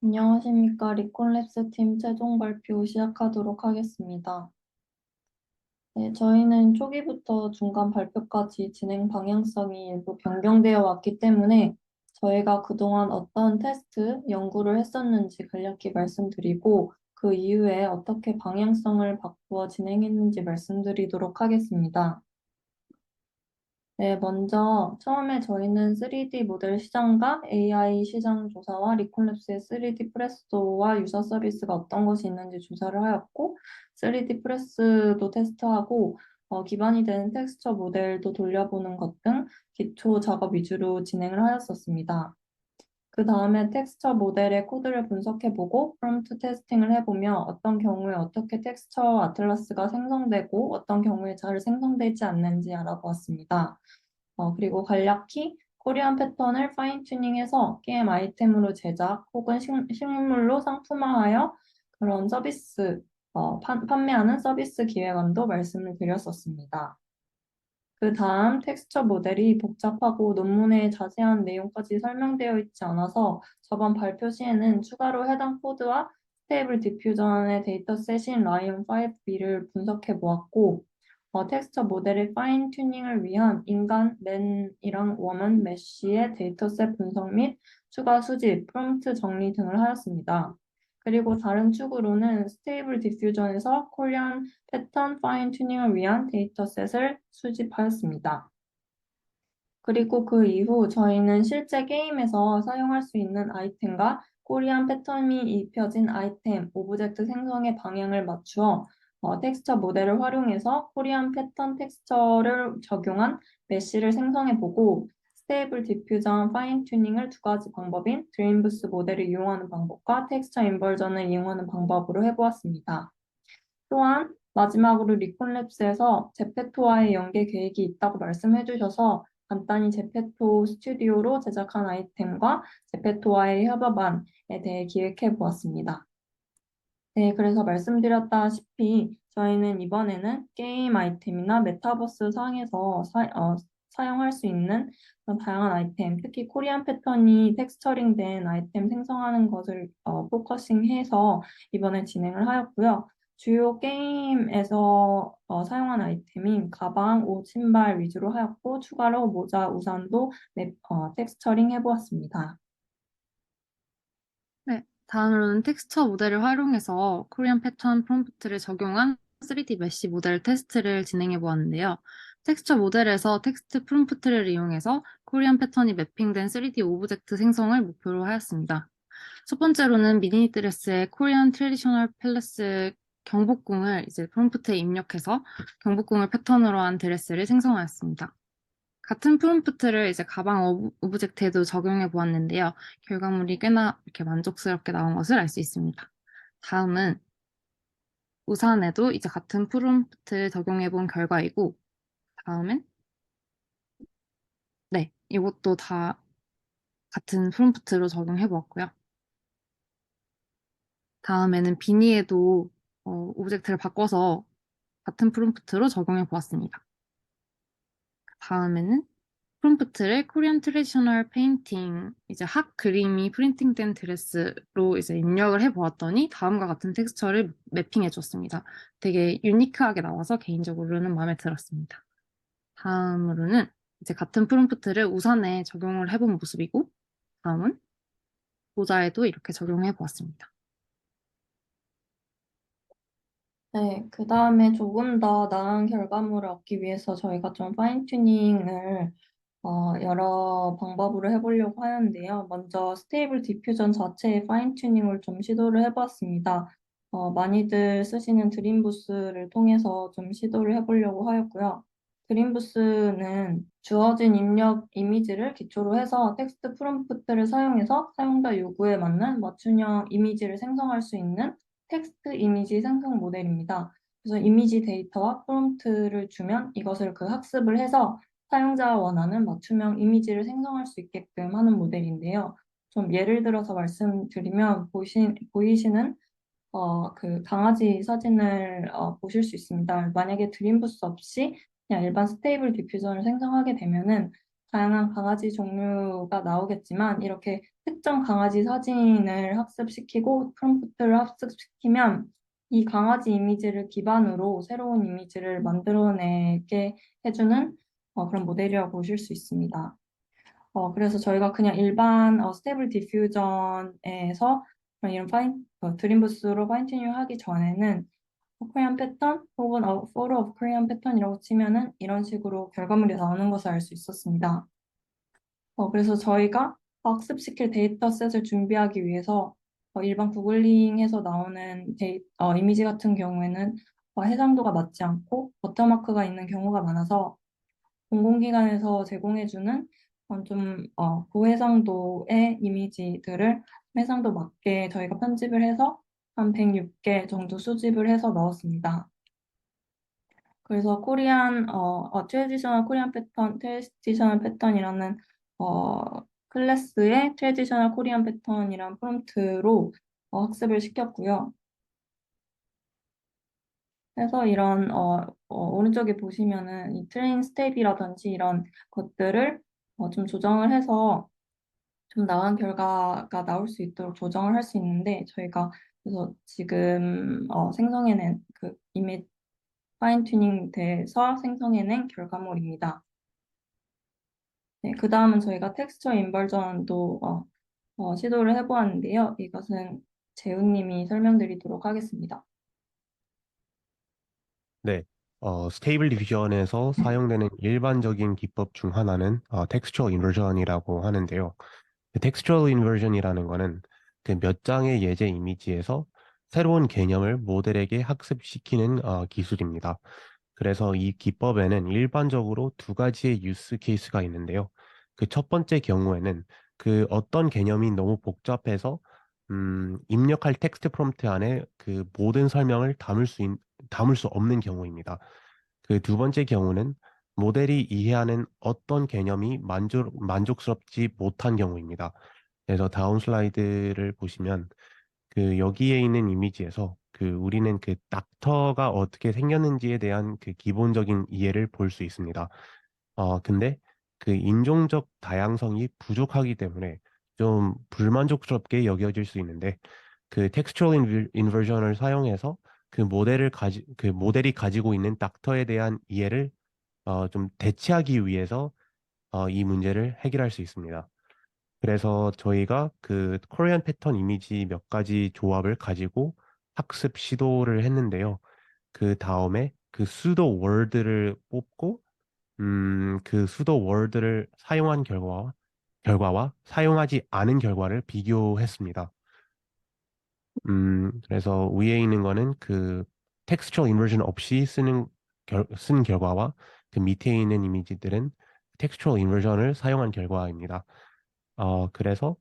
안녕하십니까. 리콘랩스 팀 최종 발표 시작하도록 하겠습니다. 네, 저희는 초기부터 중간 발표까지 진행 방향성이 일부 변경되어 왔기 때문에 저희가 그동안 어떤 테스트, 연구를 했었는지 간략히 말씀드리고 그 이후에 어떻게 방향성을 바꾸어 진행했는지 말씀드리도록 하겠습니다. 네, 먼저 처음에 저희는 3D 모델 시장과 AI 시장 조사와 리콘랩스의 3D 프레스도와 유저 서비스가 어떤 것이 있는지 조사를 하였고 3D 프레스도 테스트하고 기반이 되는 텍스처 모델도 돌려보는 것 등 기초 작업 위주로 진행을 하였었습니다. 그 다음에 텍스처 모델의 코드를 분석해보고 프롬프트 테스팅을 해보며 어떤 경우에 어떻게 텍스처 아틀라스가 생성되고 어떤 경우에 잘 생성되지 않는지 알아보았습니다. 그리고 간략히 코리안 패턴을 파인 튜닝해서 게임 아이템으로 제작 혹은 식물로 상품화하여 그런 서비스, 판매하는 서비스 기획안도 말씀을 드렸었습니다. 그 다음 텍스처 모델이 복잡하고 논문에 자세한 내용까지 설명되어 있지 않아서 저번 발표 시에는 추가로 해당 코드와 스테이블 디퓨전의 데이터셋인 라이온5B를 분석해 보았고 텍스처 모델의 파인 튜닝을 위한 인간, 맨이랑 워먼 메쉬의 데이터셋 분석 및 추가 수집, 프롬프트 정리 등을 하였습니다. 그리고 다른 축으로는 스테이블 디퓨전에서 코리안 패턴 파인 튜닝을 위한 데이터셋을 수집하였습니다. 그리고 그 이후 저희는 실제 게임에서 사용할 수 있는 아이템과 코리안 패턴이 입혀진 아이템, 오브젝트 생성의 방향을 맞추어 텍스처 모델을 활용해서 코리안 패턴 텍스처를 적용한 메쉬를 생성해보고 스테이블 디퓨전 파인 튜닝을 두 가지 방법인 드림부스 모델을 이용하는 방법과 텍스처 인버전을 이용하는 방법으로 해보았습니다. 또한 마지막으로 리콘랩스에서 제페토와의 연계 계획이 있다고 말씀해 주셔서 간단히 제페토 스튜디오로 제작한 아이템과 제페토와의 협업안에 대해 기획해 보았습니다. 네, 그래서 말씀드렸다시피 저희는 이번에는 게임 아이템이나 메타버스 상에서 사용할 수 있는 그런 다양한 아이템, 특히 코리안 패턴이 텍스처링된 아이템 생성하는 것을 포커싱해서 이번에 진행을 하였고요. 주요 게임에서 사용한 아이템인 가방, 옷, 신발 위주로 하였고 추가로 모자, 우산도 텍스처링 해보았습니다. 네, 다음으로는 텍스처 모델을 활용해서 코리안 패턴 프롬프트를 적용한 3D 메쉬 모델 테스트를 진행해 보았는데요. 텍스처 모델에서 텍스트 프롬프트를 이용해서 코리안 패턴이 매핑된 3D 오브젝트 생성을 목표로 하였습니다. 첫 번째로는 미니 드레스의 코리안 트레디셔널 팰리스 경복궁을 이제 프롬프트에 입력해서 경복궁을 패턴으로 한 드레스를 생성하였습니다. 같은 프롬프트를 이제 가방 오브젝트에도 적용해 보았는데요. 결과물이 꽤나 이렇게 만족스럽게 나온 것을 알 수 있습니다. 다음은 우산에도 이제 같은 프롬프트 적용해 본 결과이고, 다음은 네, 이것도 다 같은 프롬프트로 적용해 보았고요. 다음에는 비니에도 오브젝트를 바꿔서 같은 프롬프트로 적용해 보았습니다. 다음에는 프롬프트를 코리안 트레디셔널 페인팅, 이제 학 그림이 프린팅된 드레스로 이제 입력을 해보았더니 다음과 같은 텍스처를 매핑해 줬습니다. 되게 유니크하게 나와서 개인적으로는 마음에 들었습니다. 다음으로는 이제 같은 프롬프트를 우산에 적용을 해본 모습이고, 다음은 모자에도 이렇게 적용해 보았습니다. 네, 그 다음에 조금 더 나은 결과물을 얻기 위해서 저희가 좀 파인 튜닝을 여러 방법으로 해보려고 하는데요. 먼저 스테이블 디퓨전 자체의 파인 튜닝을 좀 시도를 해봤습니다. 많이들 쓰시는 드림부스를 통해서 좀 시도를 해보려고 하였고요. 드림부스는 주어진 입력 이미지를 기초로 해서 텍스트 프롬프트를 사용해서 사용자 요구에 맞는 맞춤형 이미지를 생성할 수 있는 텍스트 이미지 생성 모델입니다. 그래서 이미지 데이터와 프롬프트를 주면 이것을 그 학습을 해서 사용자가 원하는 맞춤형 이미지를 생성할 수 있게끔 하는 모델인데요. 좀 예를 들어서 말씀드리면 보이시는 그 강아지 사진을 보실 수 있습니다. 만약에 드림부스 없이 그냥 일반 스테이블 디퓨전을 생성하게 되면은 다양한 강아지 종류가 나오겠지만 이렇게 특정 강아지 사진을 학습시키고 프롬프트를 학습시키면 이 강아지 이미지를 기반으로 새로운 이미지를 만들어내게 해주는 그런 모델이라고 보실 수 있습니다. 그래서 저희가 그냥 일반 스테이블 디퓨전에서 그런 이런 드림부스로 파인튜닝 하기 전에는 코리안 패턴 혹은 포로 오브 코리안 패턴이라고 치면은 이런 식으로 결과물이 나오는 것을 알 수 있었습니다. 그래서 저희가 학습시킬 데이터셋을 준비하기 위해서 일반 구글링에서 나오는 이미지 같은 경우에는 해상도가 맞지 않고 워터마크가 있는 경우가 많아서 공공기관에서 제공해주는 고해상도의 이미지들을 해상도 맞게 저희가 편집을 해서 한 106개 정도 수집을 해서 넣었습니다. 그래서 트레디셔널 코리안 패턴, 트레디셔널 패턴이라는 클래스의 트레디셔널 코리안 패턴이란 프롬프트로 학습을 시켰고요. 그래서 이런 오른쪽에 보시면은 이 트레인 스텝이라든지 이런 것들을 좀 조정을 해서 좀 나은 결과가 나올 수 있도록 조정을 할 수 있는데 저희가 그래서 지금 생성해낸 그 이미 파인 튜닝 돼서 생성해낸 결과물입니다. 네, 그 다음은 저희가 텍스처 인버전도 시도를 해보았는데요. 이것은 재훈님이 설명드리도록 하겠습니다. 네, 스테이블 디퓨전에서 사용되는 일반적인 기법 중 하나는 텍스처 인버전이라고 하는데요. 텍스처 인버전이라는 거는 그 몇 장의 예제 이미지에서 새로운 개념을 모델에게 학습시키는 기술입니다. 그래서 이 기법에는 일반적으로 두 가지의 유스 케이스가 있는데요. 그 첫 번째 경우에는 그 어떤 개념이 너무 복잡해서 입력할 텍스트 프롬프트 안에 그 모든 설명을 담을 수 없는 경우입니다. 그 두 번째 경우는 모델이 이해하는 어떤 개념이 만족스럽지 못한 경우입니다. 그래서 다음 슬라이드를 보시면 그 여기에 있는 이미지에서 그 우리는 그 닥터가 어떻게 생겼는지에 대한 그 기본적인 이해를 볼 수 있습니다. 근데 그 인종적 다양성이 부족하기 때문에 좀 불만족스럽게 여겨질 수 있는데 그 텍스처럴 인버전을 사용해서 그 모델이 가지고 있는 닥터에 대한 이해를 좀 대체하기 위해서 이 문제를 해결할 수 있습니다. 그래서 저희가 그 코리안 패턴 이미지 몇 가지 조합을 가지고 학습 시도를 했는데요. 그 다음에 그 수도 월드를 뽑고 그 수도 월드를 사용한 결과와 사용하지 않은 결과를 비교했습니다. 그래서 위에 있는 거는 그 텍스처 인버전 없이 쓴 결과와 그 밑에 있는 이미지들은 텍스처 인버전을 사용한 결과입니다. 그래서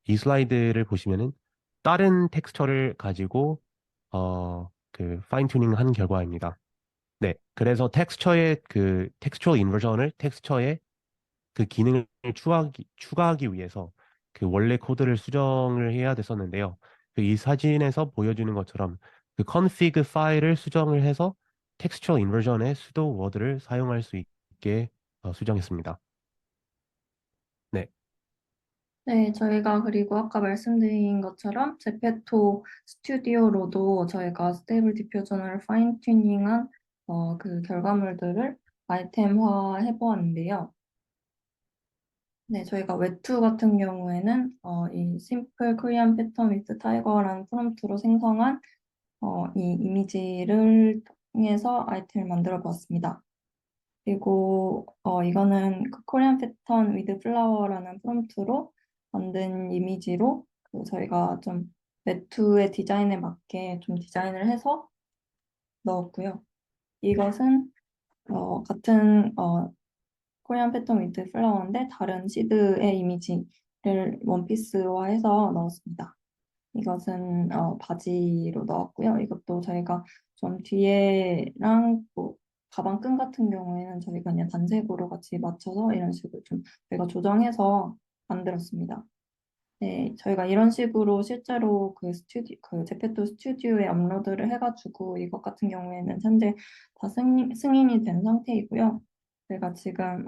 이 슬라이드를 보시면은 다른 텍스처를 가지고 그 파인 튜닝 한 결과입니다. 네, 그래서 텍스처 인버전을 텍스처에 그 기능을 추가하기 위해서 그 원래 코드를 수정을 해야 됐었는데요. 그 이 사진에서 보여주는 것처럼 그 config 파일을 수정을 해서 텍스처 인버전의 수도 워드를 사용할 수 있게 수정했습니다. 네, 네, 저희가 그리고 아까 말씀드린 것처럼 제페토 스튜디오로도 저희가 스테이블 디퓨전을 파인 튜닝한 그 결과물들을 아이템화 해보았는데요. 네, 저희가 웹2 같은 경우에는 이 심플 코리안 패턴 위드 타이거라는 프롬프트로 생성한 이 이미지를 통해서 아이템을 만들어 보았습니다. 그리고 이거는 그 코리안 패턴 위드 플라워라는 프롬프트로 만든 이미지로 그 저희가 좀 웹2의 디자인에 맞게 좀 디자인을 해서 넣었고요. 이것은 같은 코리안 패턴 위드 플라워인데 다른 시드의 이미지를 원피스화해서 넣었습니다. 이것은 바지로 넣었고요. 이것도 저희가 좀 뒤에랑 뭐 가방 끈 같은 경우에는 저희가 그냥 단색으로 같이 맞춰서 이런 식으로 좀 저희가 조정해서 만들었습니다. 네, 저희가 이런 식으로 실제로 그 제페토 스튜디오에 업로드를 해가지고 이것 같은 경우에는 현재 다 승인이 된 상태이고요. 저희가 지금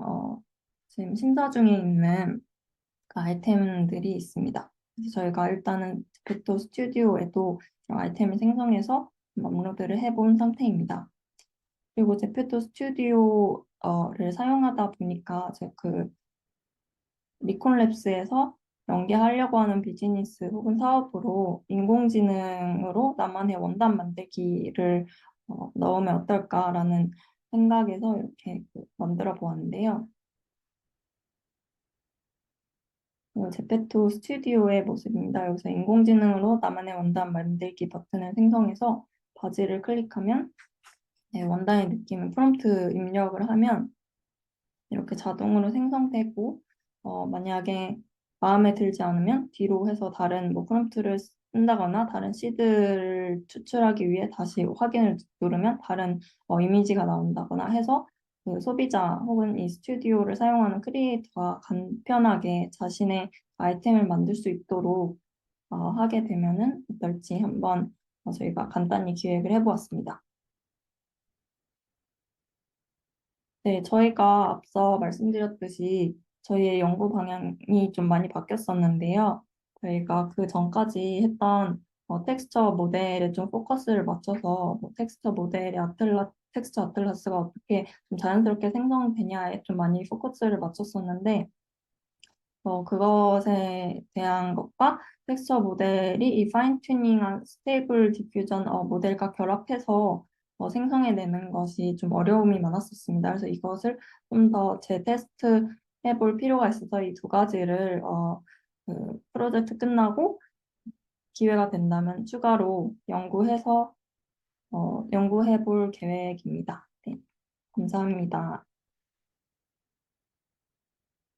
지금 심사 중에 있는 그 아이템들이 있습니다. 그래서 저희가 일단은 제페토 스튜디오에도 아이템을 생성해서 업로드를 해본 상태입니다. 그리고 제페토 스튜디오를 사용하다 보니까 제가 그 리콘랩스에서 연계하려고 하는 비즈니스 혹은 사업으로 인공지능으로 나만의 원단 만들기를 넣으면 어떨까라는 생각에서 이렇게 만들어 보았는데요. 제페토 스튜디오의 모습입니다. 여기서 인공지능으로 나만의 원단 만들기 버튼을 생성해서 바지를 클릭하면 원단의 느낌을 프롬프트 입력을 하면 이렇게 자동으로 생성되고 만약에 마음에 들지 않으면 뒤로 해서 다른 뭐 프롬프트를 쓴다거나 다른 시드를 추출하기 위해 다시 확인을 누르면 다른 이미지가 나온다거나 해서 그 소비자 혹은 이 스튜디오를 사용하는 크리에이터가 간편하게 자신의 아이템을 만들 수 있도록 하게 되면은 어떨지 한번 저희가 간단히 기획을 해보았습니다. 네, 저희가 앞서 말씀드렸듯이 저희의 연구 방향이 좀 많이 바뀌었었는데요. 저희가 그 전까지 했던 텍스처 모델에 좀 포커스를 맞춰서 텍스처 모델의 텍스처 아틀라스가 어떻게 좀 자연스럽게 생성되냐에 좀 많이 포커스를 맞췄었는데 그것에 대한 것과 텍스처 모델이 이 파인 튜닝한 스테이블 디퓨전 모델과 결합해서 생성해내는 것이 좀 어려움이 많았었습니다. 그래서 이것을 좀 더 재테스트 해볼 필요가 있어서 이 두 가지를 그 프로젝트 끝나고 기회가 된다면 추가로 연구해서 연구해볼 계획입니다. 네, 감사합니다.